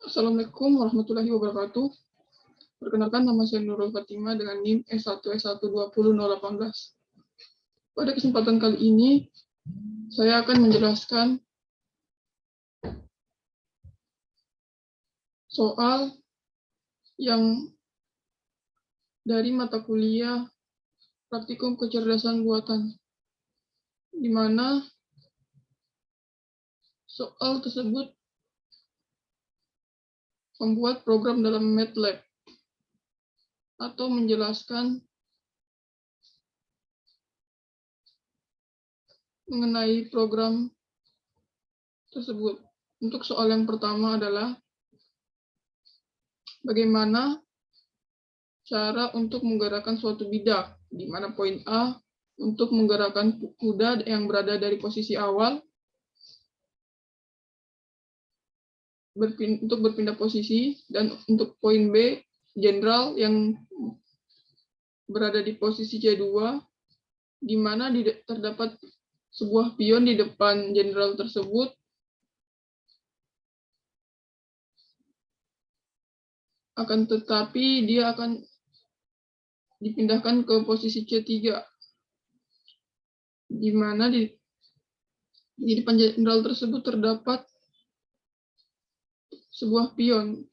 Assalamualaikum warahmatullahi wabarakatuh. Perkenalkan, nama saya Nurul Fatima dengan NIM S1S12018. Pada kesempatan kali ini, saya akan menjelaskan soal yang dari mata kuliah Praktikum Kecerdasan Buatan, di mana soal tersebut membuat program dalam MATLAB atau menjelaskan mengenai program tersebut. Untuk soal yang pertama adalah bagaimana cara untuk menggerakkan suatu bidak, di mana poin A untuk menggerakkan kuda yang berada dari posisi awal untuk berpindah posisi, dan untuk poin B, jenderal yang berada di posisi C2, di mana terdapat sebuah pion di depan jenderal tersebut, akan tetapi dia akan dipindahkan ke posisi C3, di mana di depan jenderal tersebut terdapat sebuah pion.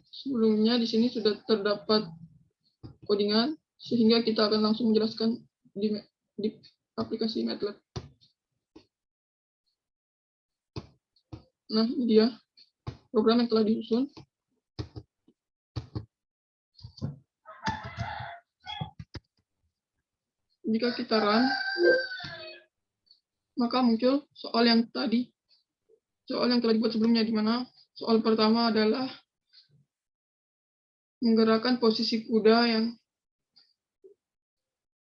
Sebelumnya di sini sudah terdapat codingan, sehingga kita akan langsung menjelaskan di aplikasi MATLAB. Nah, ini dia program yang telah disusun. Jika kita run, maka muncul soal yang telah dibuat sebelumnya, di mana soal pertama adalah menggerakkan posisi kuda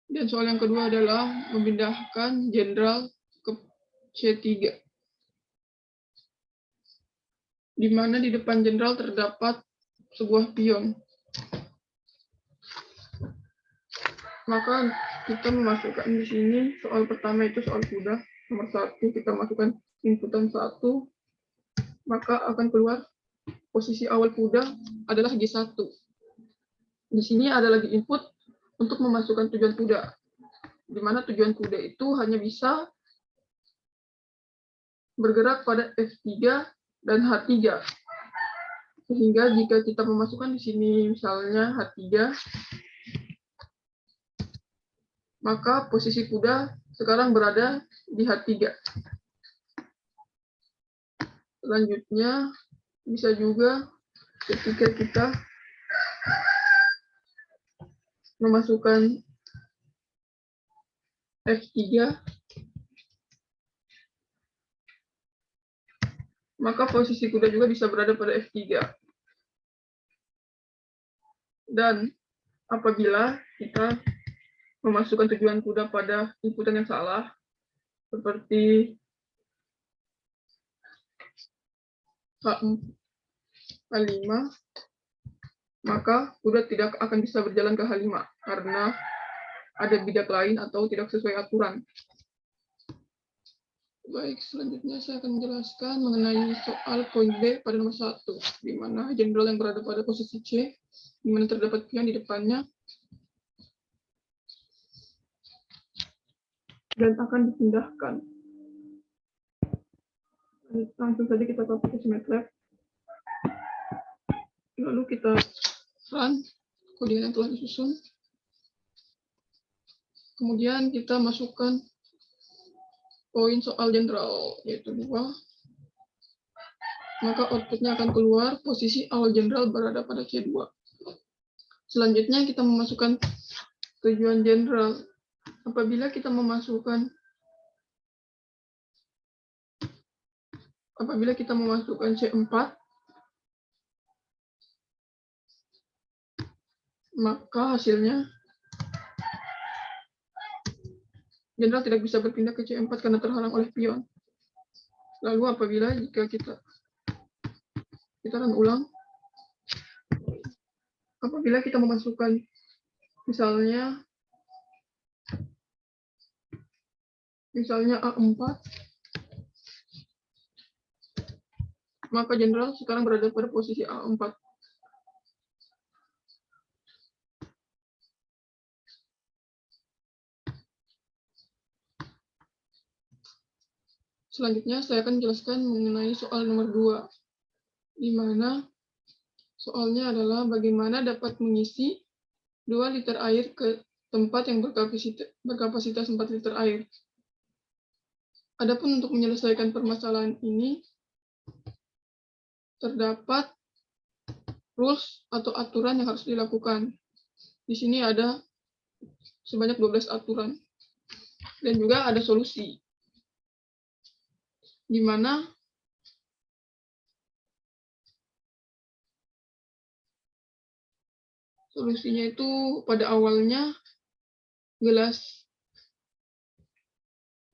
dan soal yang kedua adalah memindahkan jenderal ke C3, di mana di depan jenderal terdapat sebuah pion. Maka kita memasukkan di sini soal pertama itu soal kuda. Nomor 1, kita masukkan inputan 1, maka akan keluar posisi awal kuda adalah G1. Di sini ada lagi input untuk memasukkan tujuan kuda, di mana tujuan kuda itu hanya bisa bergerak pada F3 dan H3. Sehingga jika kita memasukkan di sini misalnya H3, maka posisi kuda sekarang berada di H3. Selanjutnya, bisa juga ketika kita memasukkan F3, maka posisi kuda juga bisa berada pada F3. Dan apabila kita memasukkan tujuan kuda pada inputan yang salah, seperti H5, maka kuda tidak akan bisa berjalan ke H5 karena ada bidak lain atau tidak sesuai aturan. Baik, selanjutnya saya akan menjelaskan mengenai soal poin B pada nomor 1, di mana jenderal yang berada pada posisi C, di mana terdapat pion di depannya, dan akan dipindahkan. Langsung saja kita ke aplikasi MATLAB. Lalu kita run kode yang telah disusun. Kemudian kita masukkan poin soal jenderal, yaitu 2. Maka outputnya akan keluar posisi awal jenderal berada pada C2. Selanjutnya kita memasukkan tujuan jenderal. Apabila kita memasukkan C4, maka hasilnya jenderal tidak bisa berpindah ke C4 karena terhalang oleh pion. Lalu apabila jika kita run ulang, apabila kita memasukkan misalnya A4, maka jenderal sekarang berada pada posisi A4. Selanjutnya saya akan jelaskan mengenai soal nomor 2, di mana soalnya adalah bagaimana dapat mengisi 2 liter air ke tempat yang berkapasitas 4 liter air. Adapun untuk menyelesaikan permasalahan ini, terdapat rules atau aturan yang harus dilakukan. Di sini ada sebanyak 12 aturan. Dan juga ada solusi, di mana solusinya itu pada awalnya gelas,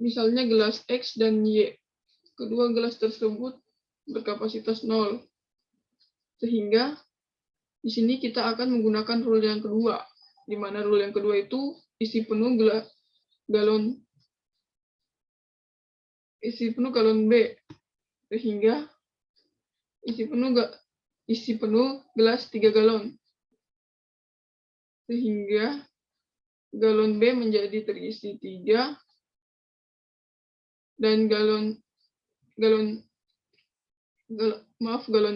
misalnya gelas X dan Y. Kedua gelas tersebut berkapasitas 0. Sehingga di sini kita akan menggunakan rule yang kedua, di mana rule yang kedua itu isi penuh galon B, sehingga isi penuh gelas 3 galon, sehingga galon B menjadi terisi 3 dan galon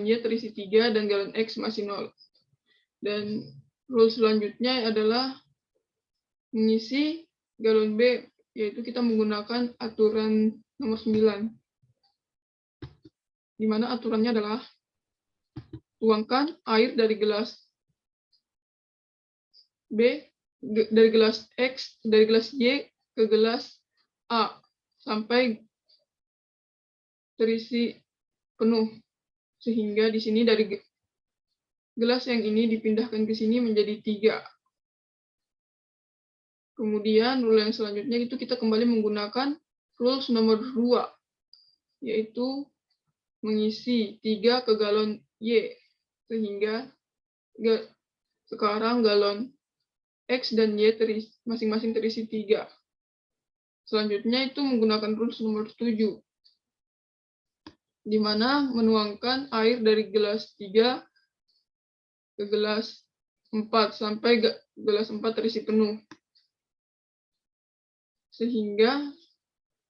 Y terisi 3 dan galon X masih 0. Dan rule selanjutnya adalah mengisi galon B, yaitu kita menggunakan aturan nomor 9. Di mana aturannya adalah tuangkan air dari gelas B, dari gelas X, dari gelas Y ke gelas A sampai terisi penuh. Sehingga di sini dari gelas yang ini dipindahkan ke sini menjadi 3. Kemudian rule yang selanjutnya itu kita kembali menggunakan rules nomor 2, yaitu mengisi 3 ke galon Y, sehingga sekarang galon X dan Y masing-masing terisi 3. Selanjutnya itu menggunakan rules nomor 7, di mana menuangkan air dari gelas 3 ke gelas 4 sampai gelas 4 terisi penuh. Sehingga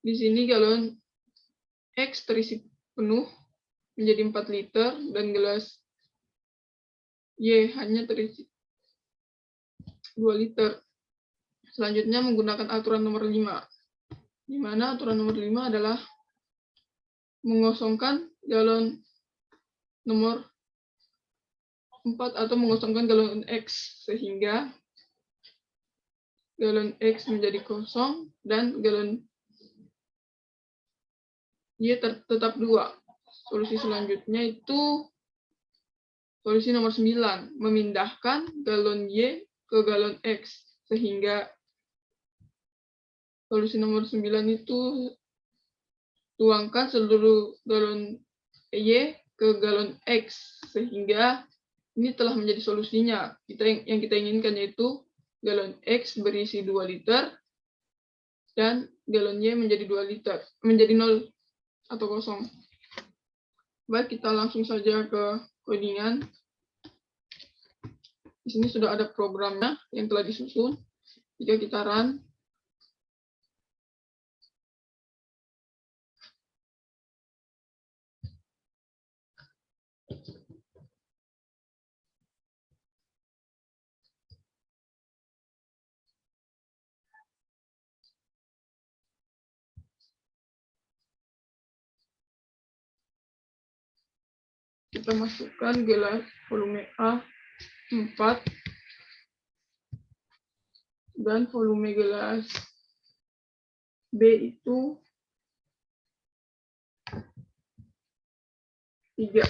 di sini galon X terisi penuh menjadi 4 liter dan gelas Y hanya terisi 2 liter. Selanjutnya menggunakan aturan nomor 5, di mana aturan nomor 5 adalah mengosongkan galon nomor 4 atau mengosongkan galon X, sehingga galon X menjadi kosong dan galon Y tetap 2. Solusi selanjutnya itu solusi nomor 9, memindahkan galon Y ke galon X, sehingga solusi nomor 9 itu tuangkan seluruh galon Y ke galon X, sehingga ini telah menjadi solusinya. Yang kita inginkan yaitu galon X berisi 2 liter dan galon Y menjadi 2 liter, menjadi 0 atau kosong. Baik, kita langsung saja ke codingan. Di sini sudah ada programnya yang telah disusun. Jika kita run, kita masukkan gelas volume A 4 dan volume gelas B itu 3.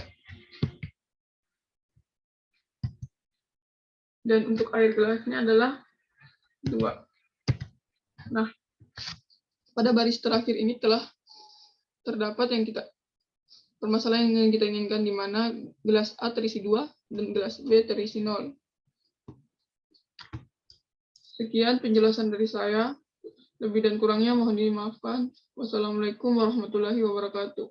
Dan untuk air gelasnya adalah 2. Nah, pada baris terakhir ini telah terdapat permasalahan yang kita inginkan, di mana gelas A terisi 2 dan gelas B terisi 0. Sekian penjelasan dari saya. Lebih dan kurangnya mohon dimaafkan. Wassalamualaikum warahmatullahi wabarakatuh.